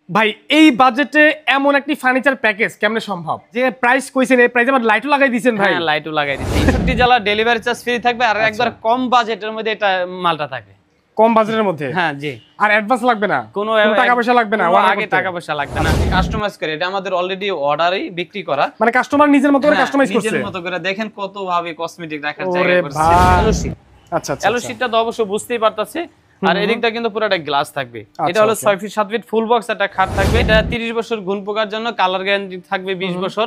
ভাই এই বাজেটে এমন একটি ফার্নিচার প্যাকেজ কেমনে সম্ভব? যে প্রাইস কইছেন এই প্রাইসে আবার লাইটও লাগাই দিয়েছেন ভাই। হ্যাঁ, লাইটও লাগাই দিয়েছি। ৬৫ জেলা ডেলিভারি চার্জ ফ্রি থাকবে আর একবার কম বাজেটের মধ্যে এটা মালটা থাকে। কম বাজেটের মধ্যে? হ্যাঁ জি। আর অ্যাডভান্স লাগবে না? কোনো টাকা পয়সা লাগবে না? আগে টাকা পয়সা লাগবে না। কাস্টমাইজ করে এটা আমাদের অলরেডি অর্ডারই বিক্রি করা। মানে কাস্টমার নিজের মতো করে কাস্টমাইজ করছে? নিজের মতো করে দেখেন কত ভাবে কসমেটিক রাখার জায়গা করছে। এলওসি। আচ্ছা আচ্ছা। এলওসিটা তো অবশ্যই বুঝতেই পারতাছে। আর এদিকটা কিন্তু পুরোটা গ্লাস থাকবে। এটা হলো 6 ফিট 7 ফিট ফুল বক্স একটা খাট থাকবে। এটা 30 বছর গুণ পোকার জন্য, কালার গ্যারান্টি থাকবে 20 বছর।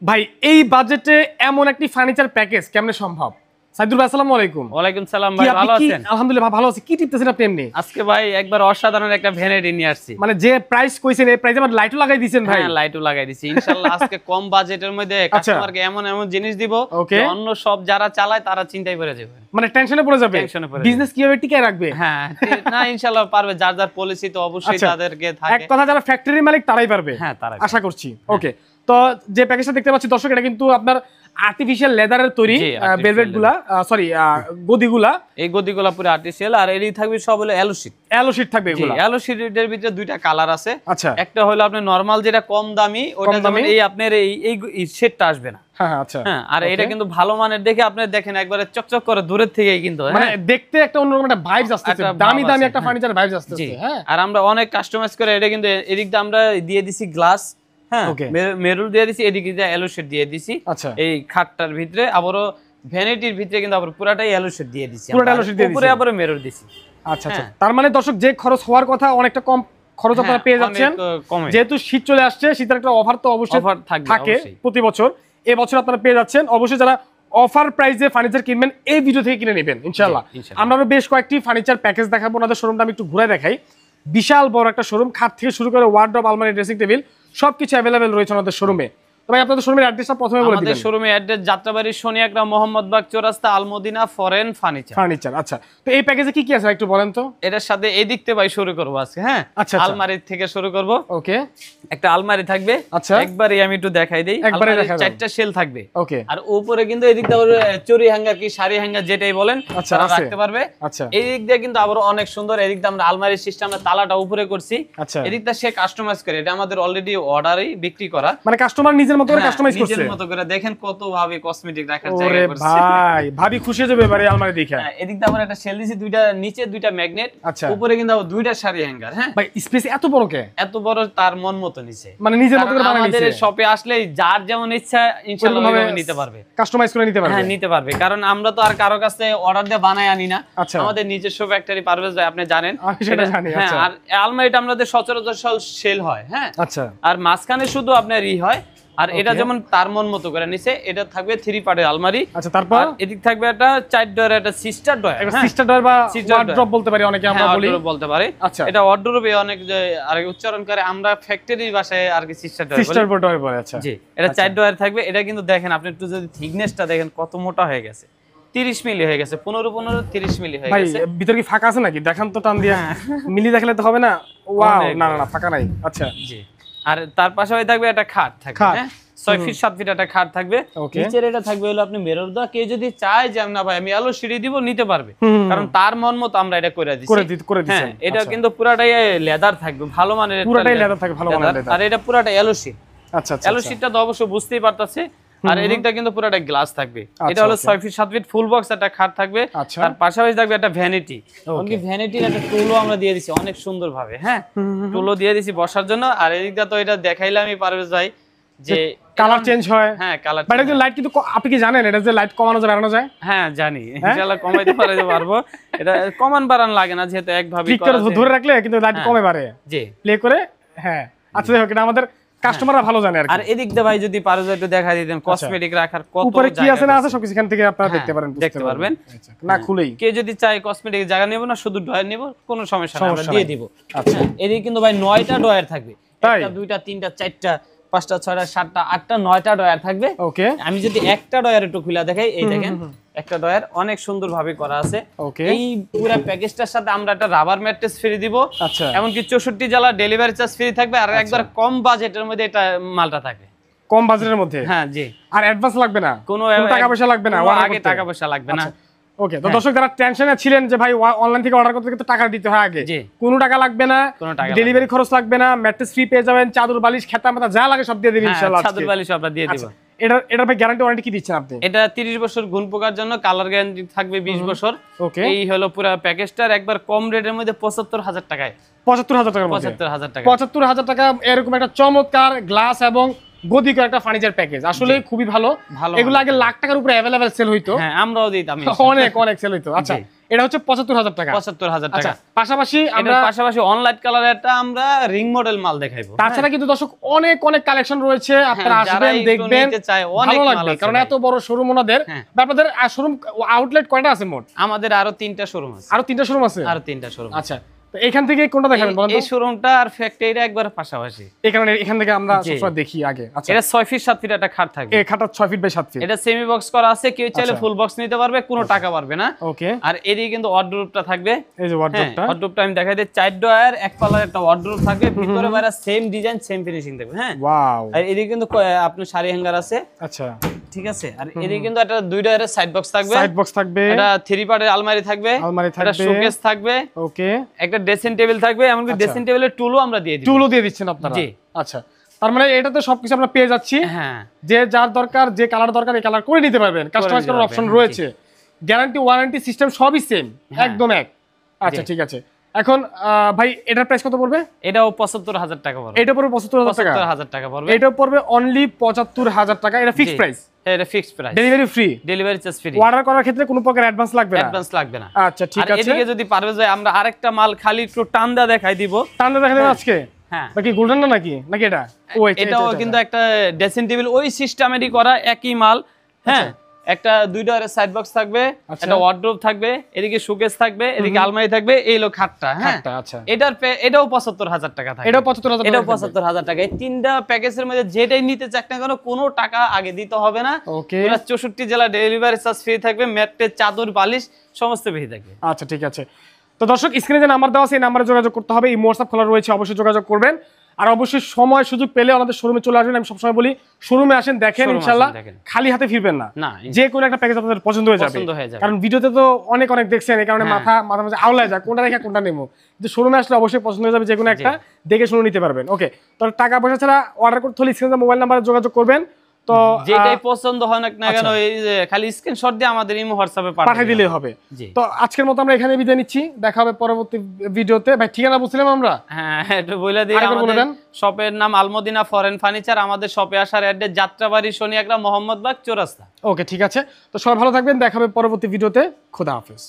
ভাই এই বাজেটে এমন একটি ফার্নিচার প্যাকেজ কেমনে সম্ভব? সাইদুল ভাই আসসালামু আলাইকুম। ওয়ালাইকুম সালাম ভাই, ভালো আছেন? আলহামদুলিল্লাহ ভালো আছি। কি টিপতেছেন আপনি এমনি? আজকে ভাই একবার অসাধারণ একটা ভ্যানিটি নিয়ে আসছি। মানে যে প্রাইস কইছেন এই প্রাইসে আবার লাইটও লাগাই দিয়েছেন ভাই। হ্যাঁ, লাইটও লাগাই দিছি। ইনশাআল্লাহ আজকে কম বাজেটের মধ্যে কাস্টমারকে এমন এমন জিনিস দিব যে অন্য সব যারা চালায় তারা চিন্তায় পড়ে যাবে। মানে টেনশনে পড়ে যাবে। বিজনেস কিভাবে টিকায় রাখবে? হ্যাঁ, না ইনশাআল্লাহ পারবে। যার যার পলিসি তো অবশ্যই তাদেরকে থাকে। এক কথা যারা ফ্যাক্টরি মালিক তারাই পারবে। হ্যাঁ, তারাই আশা করছি। ওকে, তো যে প্যাকেজটা দেখতে পাচ্ছি দর্শক, এটা কিন্তু আপনার আর্টিফিশিয়াল লেদারের তৈরি ভেলভেট গুলা, সরি গদিগুলা। এই গদিগুলা পুরো আর্টিফিশিয়াল আর এরই থাকবে সব হলো এলোশিট। এলোশিট থাকবে এগুলা। এলোশিটের ভিতরে দুইটা কালার আছে। আচ্ছা, একটা হলো আপনি নরমাল যেটা কম দামি, ওটা যেমন এই আপনার এই শেডটা আসবে না। হ্যাঁ আচ্ছা। হ্যাঁ, আর এটা কিন্তু ভালো মানের দেখে আপনি দেখেন একবারে চকচক করে দূরের থেকেই কিন্তু মানে দেখতে একটা অন্যরকম একটা ভাইবস আসছে, দামি দামি একটা ফার্নিচার ভাইবস আসছে। হ্যাঁ, আর আমরা অনেক কাস্টমাইজ করে এটা কিন্তু এদিকটা আমরা দিয়ে দিছি গ্লাস। হ্যাঁ, মেরুল দিয়ে দিছি, এদিকে দিয়ে এলো শেড দিয়ে দিছি। আচ্ছা, এই খাটটার ভিতরে আবারও ভ্যানিটির ভিতরে কিন্তু আবার পুরাটাই এলো শেড দিয়ে দিছি, পুরোটা এলো শেড দিয়ে দিছি, উপরে আবার মেরুল দিছি। আচ্ছা আচ্ছা। তার মানে দর্শক যে খরচ হওয়ার কথা অনেকটা কম খরচ আপনারা পেয়ে যাচ্ছেন। যেহেতু শীত চলে আসছে, শীতের একটা অফার তো অবশ্যই থাকে প্রতি বছর। এই বছর আপনারা পেয়ে যাচ্ছেন। অবশ্যই যারা অফার প্রাইসে ফার্নিচার কিনবেন এই ভিডিও থেকে কিনে নেবেন ইনশাআল্লাহ। আমরা বেশ কয়েকটি ফার্নিচার প্যাকেজ দেখাবো। ওনাদের শোরুমটা আমি একটু ঘুরে দেখাই। বিশাল বড় একটা শোরুম, খাট থেকে শুরু করে ওয়ার্ডরোব, আলমারি, ড্রেসিং টেবিল সবকিছু অ্যাভেলেবেল রয়েছে আমাদের শোরুমে। ভাই আপনাদের শোরুমের অ্যাড্রেসটা প্রথমে বলে দিবেন। আমাদের শোরুমের অ্যাড্রেস যাত্রাবাড়ি শনিয়াকড়া মোহাম্মদবাগ চৌরাস্তা আলমদিনা ফরেন ফার্নিচার। আচ্ছা, তো এই প্যাকেজে কি কি আছে একটু বলেন তো। এটার সাথে এই দিকতে ভাই শুরু করব আজকে। হ্যাঁ, আচ্ছা, আলমারি থেকে শুরু করব। ওকে, একটা আলমারি থাকবে। আচ্ছা, একবারে আমি একটু দেখাই দেই। একবারে দেখাই। চারটা শেল থাকবে। ওকে, আর উপরে কিন্তু এই দিকটা চুরি হ্যাঙ্গার কি শাড়ি হ্যাঙ্গার যেটাই বলেন তারা রাখতে পারবে। আচ্ছা, এই দিক দিয়ে কিন্তু আবার অনেক সুন্দর। এই দিকটা আমরা আলমারির সিস্টেমে তালাটা উপরে করছি। আচ্ছা, এই দিকটা সে কাস্টমাইজ করে, এটা আমাদের অলরেডি অর্ডারই বিক্রি করা। মানে কাস্টমার নিজের মতো করে কাস্টমাইজ করছে। নিজের মতো করে দেখেন কত ভাবে কসমেটিক রাখার জায়গা করছে। ভাই ভাবি খুশি হয়ে যাবে এবারে আলমারি দেখে। এদিকটা আমরা একটা সেল দিছি, দুইটা নিচে দুইটা ম্যাগনেট, উপরে কিন্তু দুইটা শাড়ি হ্যাঙ্গার। হ্যাঁ ভাই, স্পেস এত বড় কে? এত বড় তার মন মতো নিছে, মানে নিজের মতো করে বানাই নিছে। আমাদের শপে আসলে যার যেমন ইচ্ছা ইনশাআল্লাহ ওইভাবে নিতে পারবে, কাস্টমাইজ করে নিতে পারবে। হ্যাঁ, নিতে পারবে। কারণ আমরা তো আর কারো কাছে অর্ডার দিয়ে বানাই আনি না। আমাদের নিজস্ব ফ্যাক্টরি পারভেজ ভাই, আপনি জানেন। সেটা জানি। হ্যাঁ, আর আলমারিটা আমাদের সচরাচর সেল হয়। হ্যাঁ, আচ্ছা। আর মাঝখানে শুধু আপনার হয়। আর এটা যেমন তার মন মতো করে নিছে। এটা থাকবে 3 পার্টের আলমারি। আচ্ছা, তারপর এদিক থাকবে একটা 4 ডয়ার, একটা সিস্টার ডয়ার। সিস্টার ডয়ার বা ওয়ার্ডরোব বলতে পারি অনেকে, আমরা বলি ওয়ার্ডরোব বলতে পারি। আচ্ছা, এটা ওয়ার্ডরোবে অনেক আর উচ্চারণ করে, আমরা ফ্যাক্টরি ভাষায় আর কি সিস্টার ডয়ার বলে। আচ্ছা জি, এটা 4 ডয়ার থাকবে। এটা কিন্তু দেখেন আপনি একটু যদি থিকনেসটা দেখেন কত মোটা হয়ে গেছে। 30 মিলি হয়ে গেছে, 15 30 মিলি হয়ে গেছে। ভাই ভিতর কি ফাঁকা আছে নাকি? দেখান তো টান দিয়ে। মিলি দেখলে তো হবে না। ওয়াও, না না ফাঁকা নাই। আচ্ছা জি। আর তার পাশাপাশি থাকবে একটা খাট থাকবে। হ্যাঁ, 6 ফিট 7 ফিট একটা খাট থাকবে। নিচের এটা থাকবে হলো আপনি মিরর দা। কেউ যদি চায় যে না ভাই আমি আলো সিঁড়ি দিব, নিতে পারবে। কারণ তার মন মতো আমরা এটা করে দিছি। হ্যাঁ, এটা কিন্তু পুরাটাই লেদার থাকবে, ভালো মানের। পুরাটাই লেদার থাকবে, ভালো মানের লেদার। আর এটা পুরাটা এলো শীট। আচ্ছা আচ্ছা, এলো শীটটা তো অবশ্যই বুঝতেই পারতাছে। আর এদিকটা কিন্তু পুরাটা গ্লাস থাকবে। এটা হলো 6 ফিট 7 ফিট ফুল বক্স একটা খাট থাকবে। তার পাশাপাশি থাকবে একটা ভ্যানিটি। ওকে, ভ্যানিটির একটা টুলও আমরা দিয়ে দিছি অনেক সুন্দর ভাবে। হ্যাঁ, টুলও দিয়ে দিছি বসার জন্য। আর এদিকটা তো এটা দেখাইলামই পারভেজ ভাই যে কালার চেঞ্জ হয়। হ্যাঁ, কালার। বাট এটা লাইট কিন্তু আপনি কি জানেন এটা যে লাইট কমানো যায় বাড়ানো যায়? হ্যাঁ, জানি। ইনশাআল্লাহ কমাইতে পারবো। এটা কমান বাড়ান লাগে না, যেহেতু একভাবে ধরে রাখলে কিন্তু লাইট কমে বাড়ে। জি, প্লে করে। হ্যাঁ, আচ্ছা দেখো এটা আমাদের কাস্টমাররা ভালো জানে। আর এদিক দিয়ে ভাই যদি পারো একটু দেখা দিতেন কসমেটিক রাখার কত উপরে কি আছে না আছে সবকিছু এখান থেকে আপনারা দেখতে পারবেন না খুলেই। কে যদি চাই কসমেটিক জায়গা নেব না, শুধু ডয়ার নেব, কোনো সমস্যা নাই, আমরা দিয়ে দিব। আচ্ছা, এদিকে কিন্তু ভাই 9টা ডয়ার থাকবে। একটা, দুইটা, তিনটা, চারটা, 5টা, 6টা, 7টা, 8টা, 9টা ডয়ার থাকবে। ওকে, আমি যদি একটা ডয়ার একটু খুলে দেখাই, এই দেখেন একটা ডয়ার অনেক সুন্দর ভাবে করা আছে। এই পুরো প্যাকেজটার সাথে আমরা একটা রাবার ম্যাট্রেস ফ্রি দিব। আচ্ছা, এমনকি 64 জেলা ডেলিভারি চার্জ ফ্রি থাকবে। আর একবার কম বাজেটের মধ্যে এটা মালটা থাকে, কম বাজেটের মধ্যে। হ্যাঁ জি। আর অ্যাডভান্স লাগবে না, কোনো টাকা পয়সা লাগবে না, আগে টাকা পয়সা লাগবে না। ওকে, তো দর্শক যারা টেনশনে ছিলেন যে ভাই অনলাইন থেকে অর্ডার করতে কিন্তু টাকা দিতে হয় আগে, কোনো টাকা লাগবে না, ডেলিভারি খরচ লাগবে না, ম্যাট্রেস ফ্রি পেয়ে যাবেন, চাদর বালিশ খেতা মাথা যা লাগে সব দিয়ে দিবেন ইনশাআল্লাহ। চাদর বালিশ আমরা দিয়ে দেব। এটার ভাই গ্যারান্টি ওয়ারেন্টি কি দিচ্ছেন আপনি? এটা 30 বছর গুণ পোকার জন্য, কালার গ্যারান্টি থাকবে 20 বছর। ওকে, এই হলো পুরো প্যাকেজটার একবার কম রেটের মধ্যে 75,000 টাকায়। 75,000 টাকার মধ্যে 75,000 টাকা। 75,000 টাকা এরকম একটা চমৎকার গ্লাস এবং গদিকর একটা ফার্নিচার প্যাকেজ, আসলে খুবই ভালো। এগুলো আগে লাখ টাকার উপরে अवेलेबल সেল হইতো। হ্যাঁ, আমরাও দিতাম, অনেক সেল হইতো। আচ্ছা, এটা হচ্ছে 75,000 টাকা। 75,000 টাকা। পাশাপাশি আমরা অনলাইন কালারেরটা আমরা রিং মডেল মাল দেখাইবো। তাছাড়া কিন্তু দর্শক অনেক কালেকশন রয়েছে, আপনারা আসবেন দেখবেন, ভালো লাগবে, কারণ এত বড় শোরুম ওনাদের। আপনাদের শোরুম আউটলেট কয়টা আছে মোট? আমাদের আরো 3টা শোরুম আছে। আরো 3টা শোরুম আছে? আরো 3টা শোরুম। আচ্ছা, তো এখান থেকে কোনটা দেখাবেন বলেন তো? এই শোরুমটা আর ফ্যাক্টরিটা একবার পাশাপাশি, এখান থেকে আমরা সবসময় দেখি আগে। আচ্ছা, এটা 6 ফিট 7 ফিট একটা খাট থাকবে। এই খাটটা 6 ফিট বাই 7 ফিট। এটা সেমি বক্স করা আছে, কেউ চাইলে ফুল বক্স নিতে পারবে, কোনো টাকা পারবে না। ওকে, আর এদিকে কিন্তু ওয়ার্ডরোবটা থাকবে। এই যে ওয়ার্ডরোবটা আমি দেখাই দিই, 4 ডয়ার এক পাল্লার একটা ওয়ার্ডরোব থাকবে, ভিতরে বাইরে সেম ডিজাইন সেম ফিনিশিং থাকবে। হ্যাঁ, ওয়াও। আর এদিকে কিন্তু আপনার শাড়ি হ্যাঙ্গার আছে। আচ্ছা, ঠিক আছে। আর এদিকে কিন্তু একটা 2 ডয়ারের সাইড বক্স থাকবে, এটা 3 পার্টের আলমারি থাকবে, একটা শোকেস থাকবে। ওকে, একটা ড্রেসিং টেবিল থাকবে, এমনকি ড্রেসিং টেবিলের টুলও আমরা দিয়ে দিই। টুলও দিয়ে দিচ্ছেন আপনারা? জি। আচ্ছা, তার মানে এটাতে সবকিছু আমরা পেয়ে যাচ্ছি। হ্যাঁ, যে যার দরকার, যে কালার দরকার এই কালার করে নিতে পারবেন, কাস্টমাইজ করার অপশন রয়েছে, গ্যারান্টি ওয়ারেন্টি সিস্টেম সবই সেম, একদম এক। আচ্ছা, ঠিক আছে। এখন ভাই এটার প্রাইস কত পড়বে? এটাও 75,000 টাকা পড়বে। এটা পড়বে 75,000 টাকা পড়বে। এটা পড়বে অনলি 75,000 টাকা। এটা ফিক্সড প্রাইস? এটা fixed price. Delivery free? Delivery charge free. Order করার ক্ষেত্রে কোনো প্রকার অ্যাডভান্স লাগবে না? অ্যাডভান্স লাগবে না। আচ্ছা, ঠিক আছে। আর এদিকে যদি পারবে যে আমরা আরেকটা মাল খালি একটু টান্দা দেখাই দিব। টান্দা দেখাই দেব আজকে? হ্যাঁ। নাকি গোল্ডেন না নাকি এটা? এটাও কিন্তু একটা ড্রেসিং টেবিল ওই সিস্টেমেরই করা, একই মাল। হ্যাঁ, একটা 2 ডয়ারের সাইড বক্স থাকবে, একটা ওয়ার্ডরোব থাকবে, এদিকে শোকেস থাকবে, এদিকে আলমারি থাকবে, এই হলো খাটটা। হ্যাঁ, আচ্ছা। এটাও 75,000 টাকা থাকবে। এটাও 75,000 টাকা। এই 3টা প্যাকেজের মধ্যে যেটাই নিতে চাক না কেন কোনো টাকা আগে দিতে হবে না। ওকে, 64 জেলা ডেলিভারি চার্জ ফ্রি থাকবে, ম্যাট্রেস চাদর বালিশ সমস্ত ফ্রি থাকবে। আচ্ছা, ঠিক আছে। তো দর্শক, স্ক্রিনে যে নাম্বার দেওয়া আছে এই নাম্বারে যোগাযোগ করতে হবে। এই হোয়াটসঅ্যাপ খোলা রয়েছে, অবশ্যই যোগাযোগ করবেন। আর অবশ্যই সময় সুযোগ পেলে আমাদের শোরুমে চলে আসবেন। আমি সবসময় বলি শোরুমে আসেন, দেখেন, ইনশাআল্লাহ খালি হাতে ফিরবেন না। যে কোনো একটা প্যাকেজ আপনাদের পছন্দ হয়ে যাবে, কারণ ভিডিওতে তো অনেক দেখছেন, এই কারণে মাথা মাঝে আওলায় যায় কোনটা দেখে কোনটা নেবো। কিন্তু শোরুমে আসলে অবশ্যই পছন্দ হয়ে যাবে, যে কোনো একটা দেখে শুনে নিতে পারবেন। ওকে, তো টাকা পয়সা ছাড়া অর্ডার করতে হলে স্ক্রিনে মোবাইল নাম্বারে যোগাযোগ করবেন। তো যেটাই পছন্দ হয় না কেন, এই যে খালি স্ক্রিনশট দিয়ে আমাদের ইমো হোয়াটসঅ্যাপে পাঠিয়ে দিলেই হবে। তো আজকের মতো আমরা এখানে বিদায় নিচ্ছি, দেখা হবে পরবর্তী ভিডিওতে। ভাই ঠিকানা বলছিলাম আমরা? হ্যাঁ, একটু বলে দিই। আমাদের শপের নাম আলমদিনা ফরেন ফার্নিচার। আমাদের শপে আসার অ্যাড্রেস যাত্রাবাড়ি, শনিয়াগড়া, মোহাম্মদবাগ চৌরাস্তা। ওকে, ঠিক আছে। তো সবাই ভালো থাকবেন, দেখা হবে পরবর্তী ভিডিওতে। খোদা হাফেজ।